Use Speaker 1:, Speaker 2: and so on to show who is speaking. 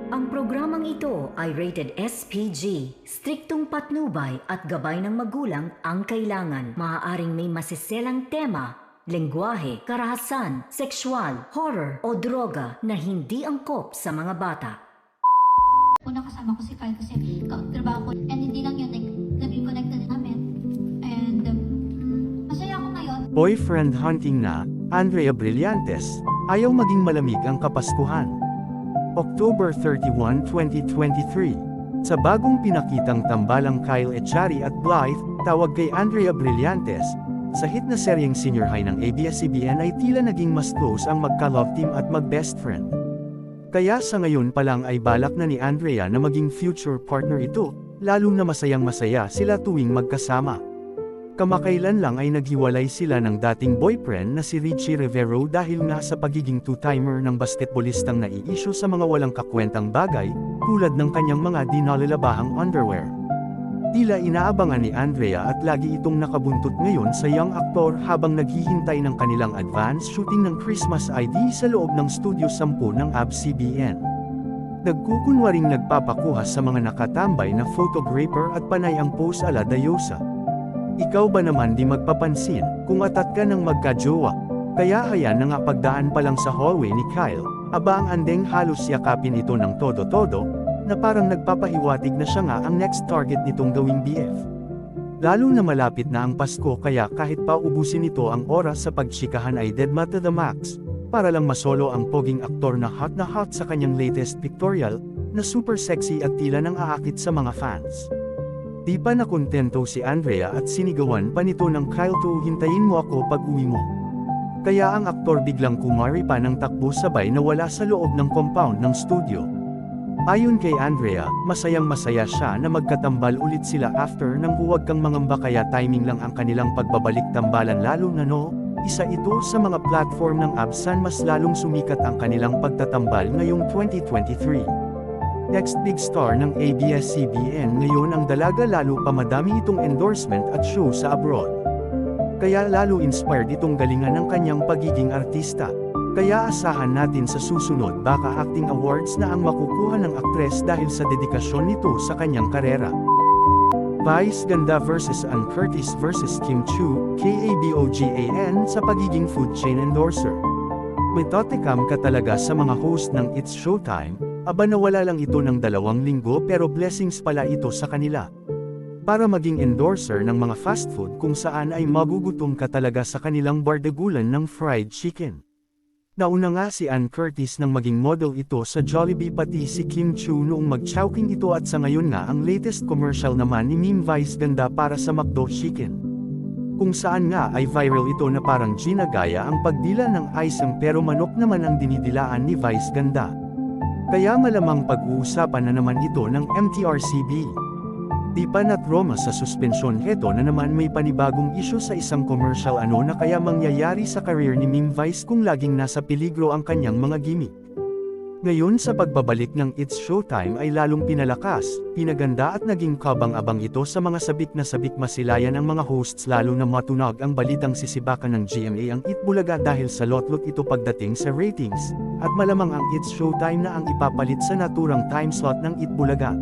Speaker 1: Ang programang ito ay rated SPG. Striktong patnubay at gabay ng magulang ang kailangan. Maaaring may masiselang tema, lengguwahe, karahasan, sexual, horror o droga na hindi angkop sa mga bata.
Speaker 2: Una kasama ko si Kyle kasi trabaho ko and hindi lang yun, naging connected namin. And masaya ako ngayon.
Speaker 3: Boyfriend hunting na, Andrea Brillantes, ayaw maging malamig ang Kapaskuhan. October 31, 2023. Sa bagong pinakitang tambalang Kyle Echari at Blythe, tawag kay Andrea Brillantes, sa hit na seryeng senior high ng ABS-CBN ay tila naging mas close ang magka-love team at mag-best friend. Kaya sa ngayon pa lang ay balak na ni Andrea na maging future partner ito, lalo na masayang-masaya sila tuwing magkasama. Kamakailan lang ay naghiwalay sila ng dating boyfriend na si Richie Rivero dahil nga sa pagiging two-timer ng basketballistang nai-issue sa mga walang kakwentang bagay, tulad ng kanyang mga di nalalabahang underwear. Tila inaabangan ni Andrea at lagi itong nakabuntot ngayon sa young actor habang naghihintay ng kanilang advance shooting ng Christmas ID sa loob ng Studio 10 ng ABS-CBN. Nagkukunwaring nagpapakuha sa mga nakatambay na photographer at panay ang pose ala Dayosa. Ikaw ba naman di magpapansin, kung atat ka ng magkajowa? Kaya ayan na nga pagdaan pa lang sa hallway ni Kyle, aba ang andeng halos yakapin ito ng todo-todo, na parang nagpapahiwatig na siya nga ang next target nitong gawing BF. Lalo na malapit na ang Pasko kaya kahit pa ubusin ito ang oras sa pagchikahan ay deadma to the max, para lang masolo ang poging aktor na hot sa kanyang latest pictorial, na super sexy at tila nang aakit sa mga fans. Di pa nakontento si Andrea at sinigawan pa nito ng Kyle to hintayin mo ako pag uwi mo. Kaya ang aktor biglang kumari pa ng takbo sabay na wala sa loob ng compound ng studio. Ayon kay Andrea, masayang-masaya siya na magkatambal ulit sila after nang huwag kang mangamba kaya timing lang ang kanilang pagbabalik tambalan lalo na isa ito sa mga platform ng ABS-CBN mas lalong sumikat ang kanilang pagtatambal ngayong 2023. Next big star ng ABS-CBN ngayon ang dalaga lalo pa madami itong endorsement at show sa abroad. Kaya lalo inspired itong galingan ng kanyang pagiging artista. Kaya asahan natin sa susunod baka acting awards na ang makukuha ng aktres dahil sa dedikasyon nito sa kanyang karera. Vice Ganda vs. Ann Curtis vs. Kim Chiu, KABOGAN sa pagiging food chain endorser. Metotekam ka talaga sa mga host ng It's Showtime, aba nawala lang ito ng 2 linggo pero blessings pala ito sa kanila. Para maging endorser ng mga fast food kung saan ay magugutom ka talaga sa kanilang bardagulan ng fried chicken. Nauna nga si Ann Curtis nang maging model ito sa Jollibee pati si Kim Chiu noong mag-chowking ito at sa ngayon nga ang latest commercial naman ni Meme Vice Ganda para sa McDo Chicken. Kung saan nga ay viral ito na parang ginagaya ang pagdila ng isang pero manok naman ang dinidilaan ni Vice Ganda. Kaya malamang pag-uusapan na naman ito ng MTRCB. Di pa natroma sa suspensyon heto na naman may panibagong issue sa isang commercial na kaya mangyayari sa career ni Meme Vice kung laging nasa peligro ang kanyang mga gimmick. Ngayon sa pagbabalik ng It's Showtime ay lalong pinalakas, pinaganda at naging kabang-abang ito sa mga sabik na sabik masilayan ang mga hosts lalo na matunog ang balitang sisibakan ng GMA ang Itbulaga dahil sa lotlot ito pagdating sa ratings, at malamang ang It's Showtime na ang ipapalit sa naturang time slot ng Itbulaga.